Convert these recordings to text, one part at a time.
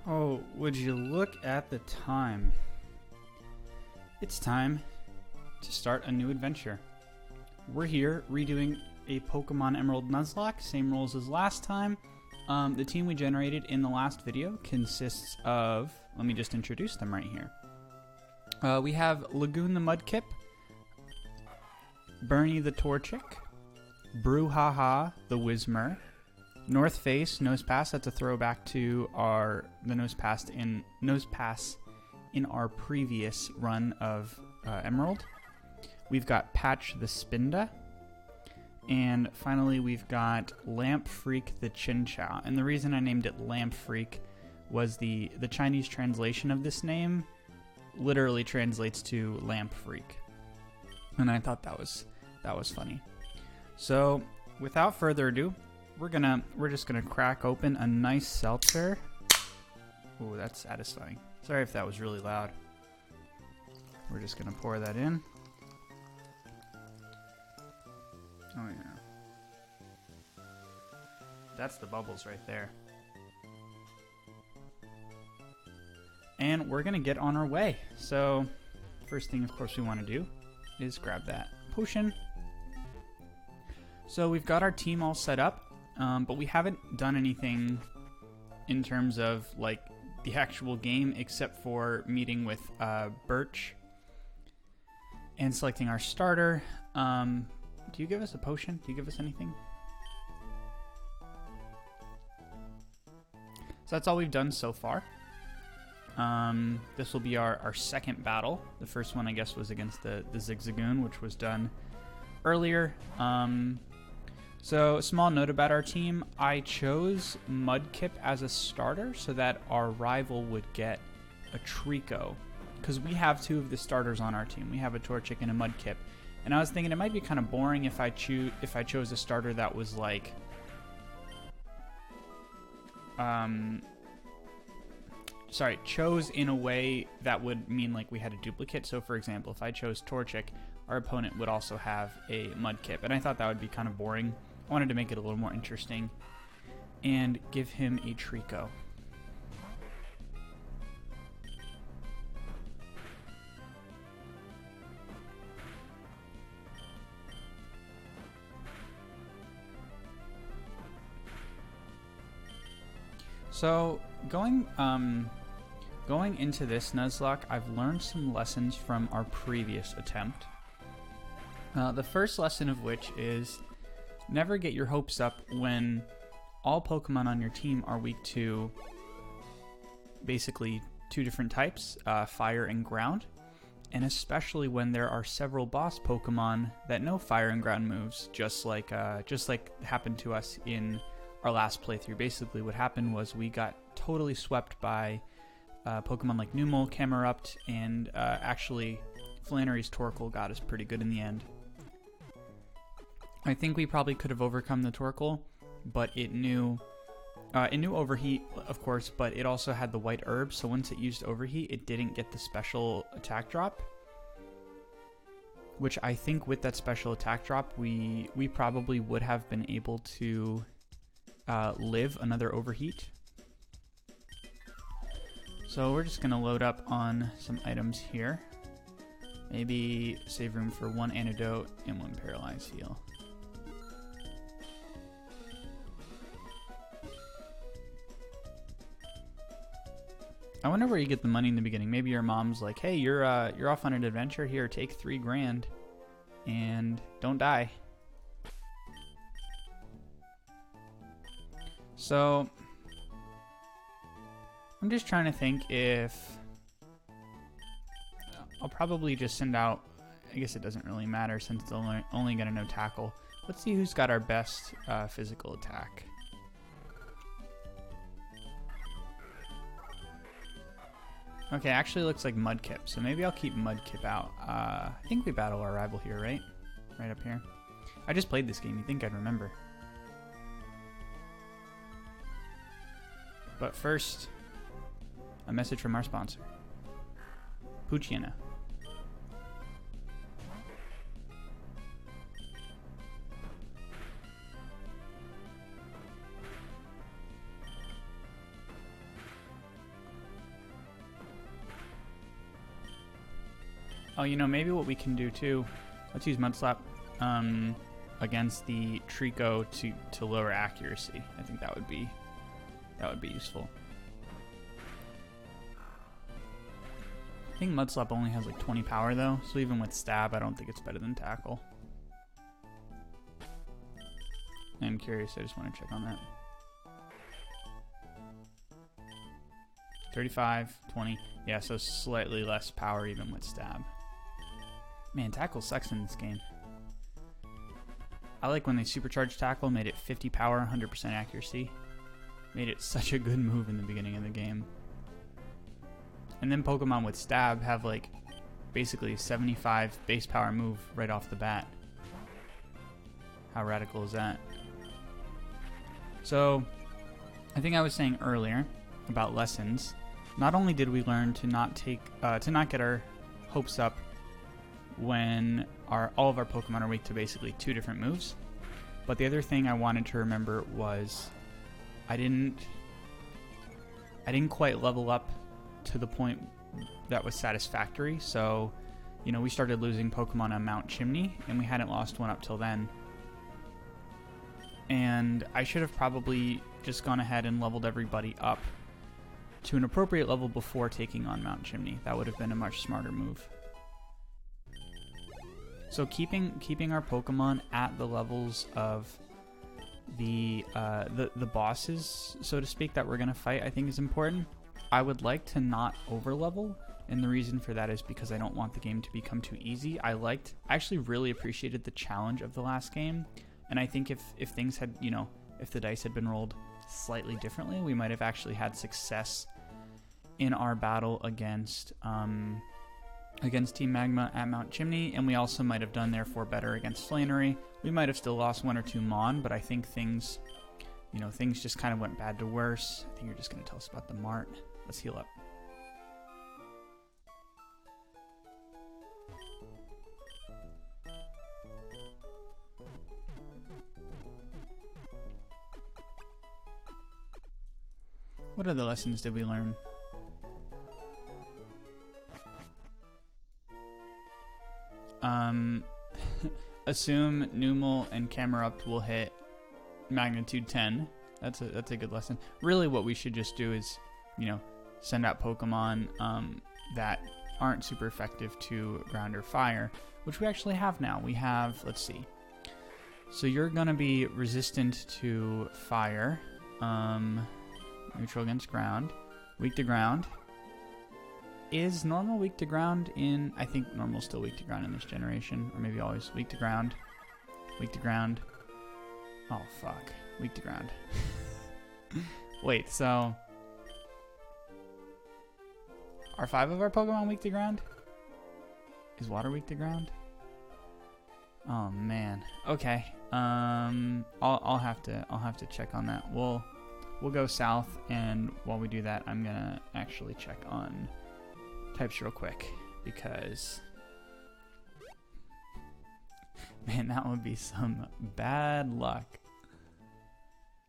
Oh, would you look at the time? It's time to start a new adventure. We're here redoing a Pokemon Emerald Nuzlocke, same rules as last time. The team we generated in the last video consists of, let me just introduce them right here. We have Lagoon the Mudkip, Bernie the Torchic, Brouhaha the Whismur, North Face Nosepass. That's a throwback to the Nosepass in our previous run of Emerald. We've got Patch the Spinda, and finally we've got Lamp Freak the Chinchou. And the reason I named it Lamp Freak was the Chinese translation of this name literally translates to Lamp Freak, and I thought that was funny. So without further ado, we're just gonna crack open a nice seltzer. Ooh, that's satisfying. Sorry if that was really loud. We're just gonna pour that in. Oh yeah. That's the bubbles right there. And we're gonna get on our way. So first thing, of course, we want to do is grab that potion. So we've got our team all set up, but we haven't done anything in terms of like the actual game except for meeting with Birch and selecting our starter. Do you give us a potion? Do you give us anything? So that's all we've done so far. This will be our second battle. The first one, I guess, was against the Zigzagoon, which was done earlier. So, a small note about our team. I chose Mudkip as a starter so that our rival would get a Trico, because we have two of the starters on our team. We have a Torchic and a Mudkip. And I was thinking it might be kind of boring if I chose a starter that was like chose in a way that would mean like we had a duplicate. So for example, if I chose Torchic, our opponent would also have a Mudkip, and I thought that would be kind of boring. I wanted to make it a little more interesting and give him a Trico. So going into this Nuzlocke, I've learned some lessons from our previous attempt. The first lesson of which is never get your hopes up when all Pokemon on your team are weak to basically two different types, fire and ground, and especially when there are several boss Pokemon that know fire and ground moves, just like happened to us in our last playthrough. Basically what happened was we got totally swept by Pokemon like Numel, Camerupt, and actually Flannery's Torkoal got us pretty good in the end. I think we probably could have overcome the Torkoal, but it knew Overheat, of course, but it also had the white herb, so once it used Overheat, it didn't get the special attack drop, which I think with that special attack drop, we probably would have been able to live another Overheat. So we're just going to load up on some items here. Maybe save room for one antidote and one paralyze heal. I wonder where you get the money in the beginning. Maybe your mom's like, hey, you're off on an adventure here, take 3 grand and don't die. So I'm just trying to think if I'll probably just send out, I guess it doesn't really matter since it's only going to know tackle. Let's see who's got our best physical attack. Okay, actually looks like Mudkip, so maybe I'll keep Mudkip out. I think we battle our rival here, right? Right up here. I just played this game, you'd think I'd remember. But first, a message from our sponsor, Poochyena. Oh, you know, maybe what we can do too, let's use Mud Slap against the Trico to lower accuracy. I think that would be useful. I think Mud Slap only has like 20 power though, so even with Stab, I don't think it's better than Tackle. I'm curious, I just want to check on that. 35, 20. Yeah, so slightly less power even with Stab. Man, Tackle sucks in this game. I like when they supercharged Tackle, made it 50 power, 100% accuracy. Made it such a good move in the beginning of the game. And then Pokemon with Stab have like basically a 75 base power move right off the bat. How radical is that? So, I think I was saying earlier about lessons. Not only did we learn to not get our hopes up when all of our Pokemon are weak to basically 2 different moves, but the other thing I wanted to remember was I didn't quite level up to the point that was satisfactory. So, you know, we started losing Pokemon on Mount Chimney, and we hadn't lost one up till then. And I should have probably just gone ahead and leveled everybody up to an appropriate level before taking on Mount Chimney. That would have been a much smarter move. So keeping our Pokemon at the levels of the bosses, so to speak, that we're gonna fight, I think is important. I would like to not overlevel, and the reason for that is because I don't want the game to become too easy. I actually really appreciated the challenge of the last game, and I think if things had, you know, if the dice had been rolled slightly differently, we might have actually had success in our battle against Team Magma at Mount Chimney, and we also might have done therefore better against Flannery. We might have still lost 1 or 2 Mon, but I think things just kind of went bad to worse. I think you're just going to tell us about the Mart. Let's heal up. What other lessons did we learn? Assume Numel and Camerupt will hit magnitude 10. That's a good lesson. Really what we should just do is, you know, send out Pokemon that aren't super effective to ground or fire, which we actually have now. We have, let's see. So you're going to be resistant to fire, neutral against ground, weak to ground. Is normal weak to ground in... I think normal's still weak to ground in this generation. Or maybe always weak to ground. Weak to ground. Oh, fuck. Weak to ground. Wait, so... Are 5 of our Pokemon weak to ground? Is water weak to ground? Oh, man. Okay. I'll have to check on that. We'll go south, and while we do that, I'm gonna actually check on types real quick, because man, that would be some bad luck.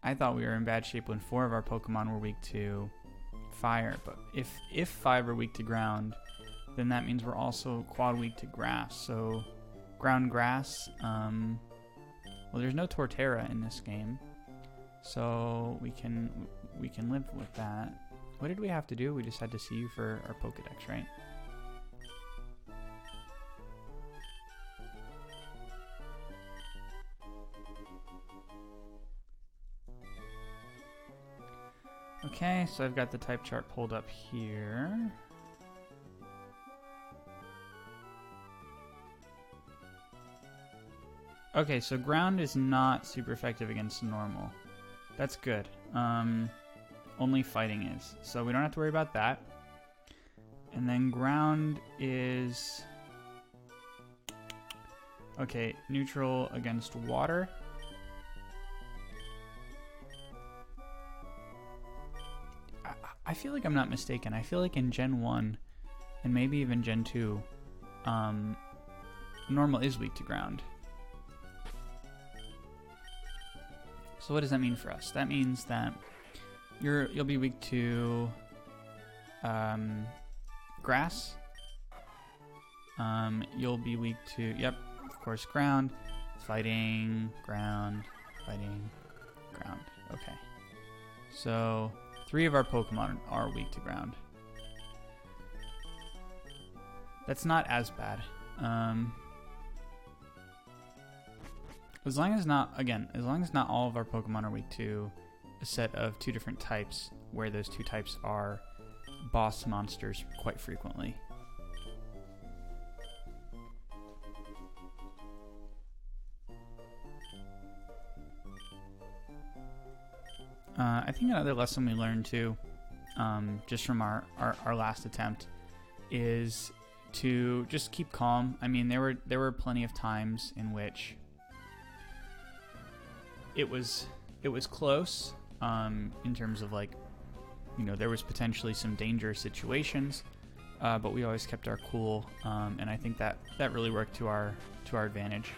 I thought we were in bad shape when 4 of our Pokemon were weak to fire, but if 5 are weak to ground, then that means we're also quad weak to grass. So ground grass, well, there's no Torterra in this game, so we can live with that. What did we have to do? We just had to see you for our Pokedex, right? Okay, so I've got the type chart pulled up here. Okay, so ground is not super effective against normal. That's good. Only fighting is. So we don't have to worry about that. And then ground is... Okay, neutral against water. I feel like I'm not mistaken. I feel like in Gen 1, and maybe even Gen 2, normal is weak to ground. So what does that mean for us? That means that you'll be weak to grass, You'll be weak to, yep, of course, ground, fighting, ground, fighting, ground. Okay. So 3 of our Pokemon are weak to ground. That's not as bad. As long as not all of our Pokemon are weak to a set of 2 different types, where those 2 types are boss monsters quite frequently. I think another lesson we learned too, just from our last attempt, is to just keep calm. I mean, there were plenty of times in which it was close, in terms of, like, you know, there was potentially some dangerous situations, but we always kept our cool, and I think that really worked to our advantage.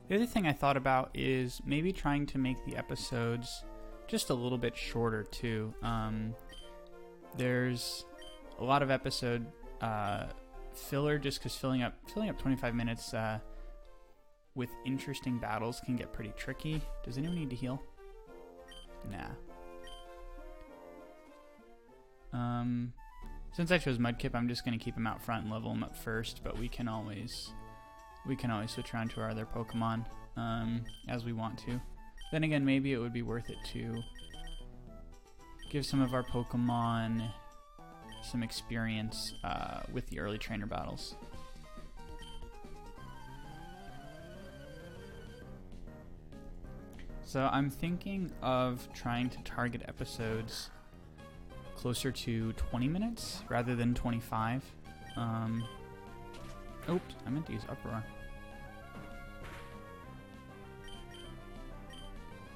The other thing I thought about is maybe trying to make the episodes just a little bit shorter too. There's a lot of episode filler, just because filling up 25 minutes with interesting battles can get pretty tricky. Does anyone need to heal? Nah. Since I chose Mudkip, I'm just gonna keep him out front and level him up first, but we can always switch around to our other Pokemon as we want to. Then again, maybe it would be worth it to give some of our Pokemon some experience with the early trainer battles. So I'm thinking of trying to target episodes closer to 20 minutes rather than 25. Oops, I meant to use Uproar.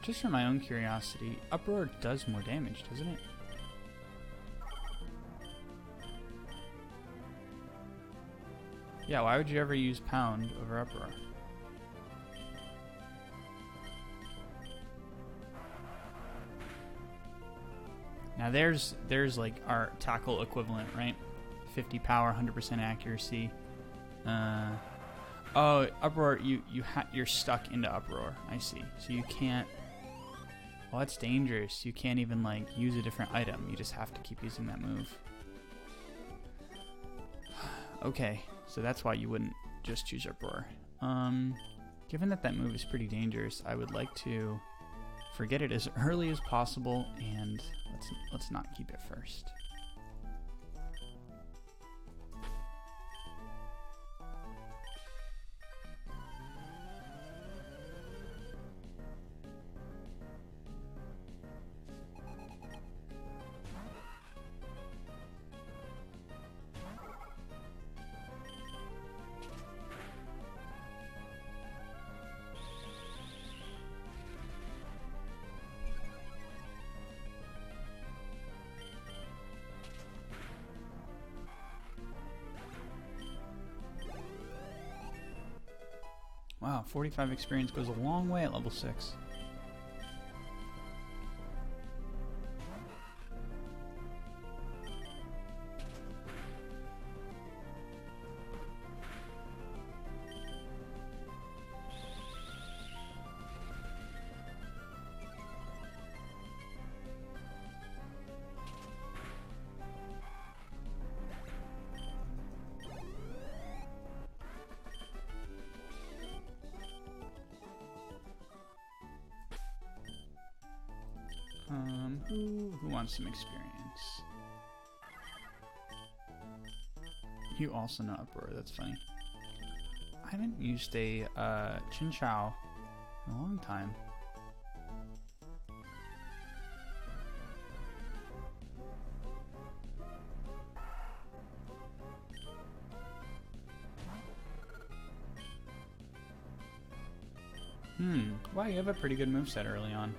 Just for my own curiosity, Uproar does more damage, doesn't it? Yeah, why would you ever use Pound over Uproar? Now there's like our tackle equivalent, right? 50 power, 100% accuracy. Oh, Uproar, you're stuck into Uproar. I see. So you can't. Well, that's dangerous. You can't even, like, use a different item. You just have to keep using that move. Okay, so that's why you wouldn't just choose Uproar. Given that move is pretty dangerous, I would like to forget it as early as possible, and let's not keep it first. Wow, 45 experience goes a long way at level 6. Who wants some experience? You also know Uproar, that's funny. I haven't used a Chinchou in a long time. Wow, you have a pretty good moveset early on.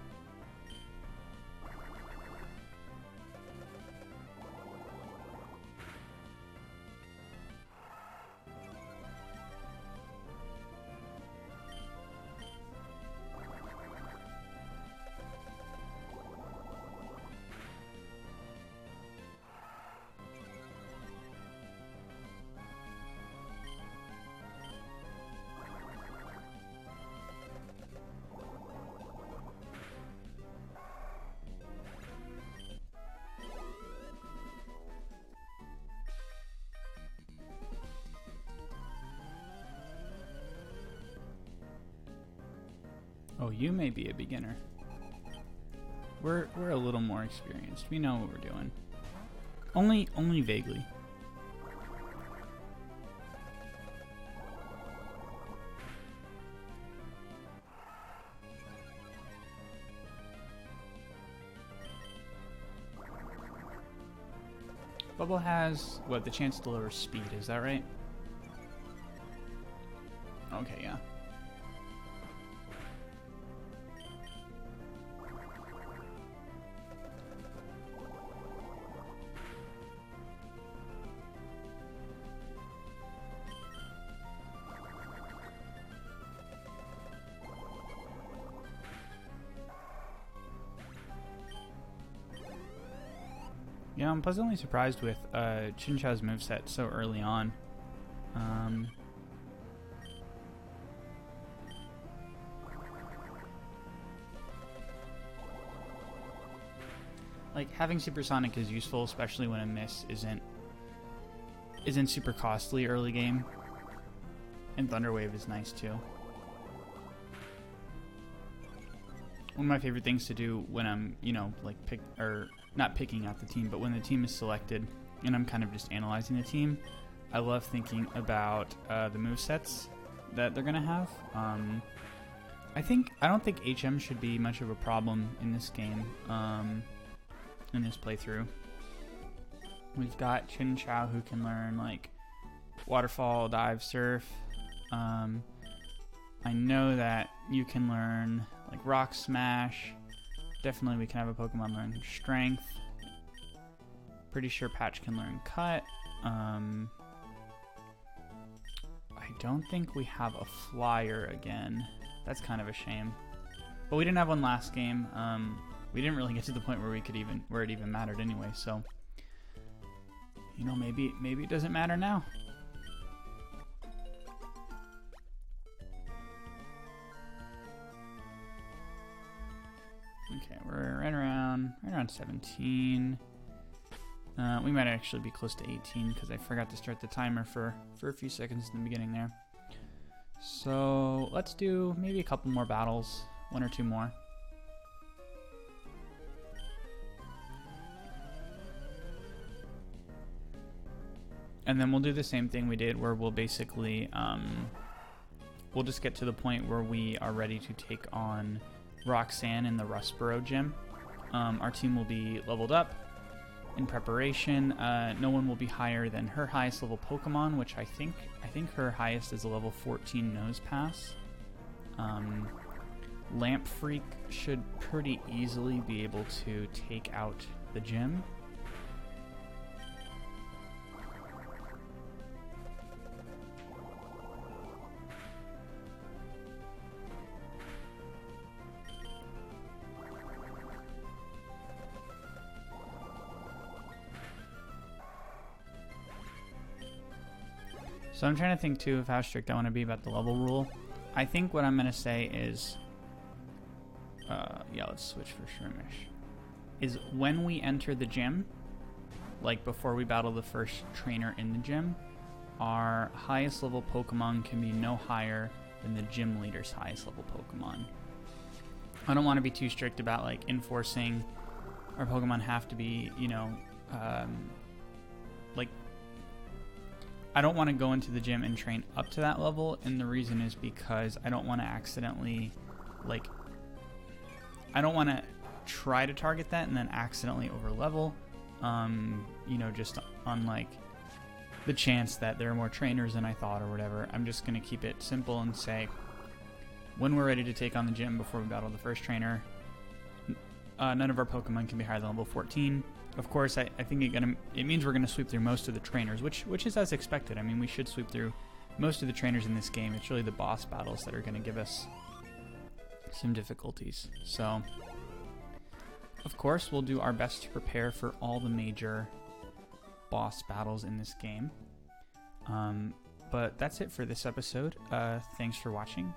Oh, you may be a beginner. We're a little more experienced. We know what we're doing. Only vaguely. Bubble has what, the chance to lower speed, is that right? Okay, yeah. Yeah, I'm pleasantly surprised with Chinchao's moveset so early on. Like, having Supersonic is useful, especially when a miss isn't super costly early game. And Thunderwave is nice too. One of my favorite things to do when I'm, like not picking out the team, but when the team is selected and I'm kind of just analyzing the team, I love thinking about the movesets that they're gonna have. I don't think HM should be much of a problem in this game, in this playthrough. We've got Chinchao who can learn like Waterfall, Dive, Surf. I know that you can learn like Rock Smash. Definitely we can have a Pokemon learn Strength. Pretty sure Patch can learn Cut. I don't think we have a Flyer again. That's kind of a shame. But we didn't have one last game. We didn't really get to the point where it even mattered anyway, so maybe it doesn't matter now. Okay, we're right around 17. We might actually be close to 18 because I forgot to start the timer for a few seconds in the beginning there. So let's do maybe a couple more battles, one or two more. And then we'll do the same thing we did where we'll basically, we'll just get to the point where we are ready to take on Roxanne in the Rustboro gym. Our team will be leveled up in preparation. No one will be higher than her highest level Pokemon, which I think her highest is a level 14 Nose Pass. Lamp Freak should pretty easily be able to take out the gym. So I'm trying to think too of how strict I want to be about the level rule. I think what I'm going to say is, yeah, let's switch for Shroomish, is when we enter the gym, like before we battle the first trainer in the gym, our highest level Pokemon can be no higher than the gym leader's highest level Pokemon. I don't want to be too strict about like enforcing our Pokemon have to be, like, I don't want to go into the gym and train up to that level, and the reason is because I don't want to accidentally, like, I don't want to try to target that and then accidentally over level, just on like the chance that there are more trainers than I thought or whatever. I'm just going to keep it simple and say, when we're ready to take on the gym before we battle the first trainer. None of our Pokemon can be higher than level 14. Of course, I think it means we're going to sweep through most of the trainers, which is as expected. I mean, we should sweep through most of the trainers in this game. It's really the boss battles that are going to give us some difficulties. So, of course, we'll do our best to prepare for all the major boss battles in this game. But that's it for this episode. Thanks for watching.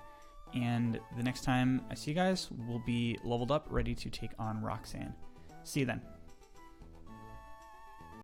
And the next time I see you guys, we'll be leveled up, ready to take on Roxanne. See you then.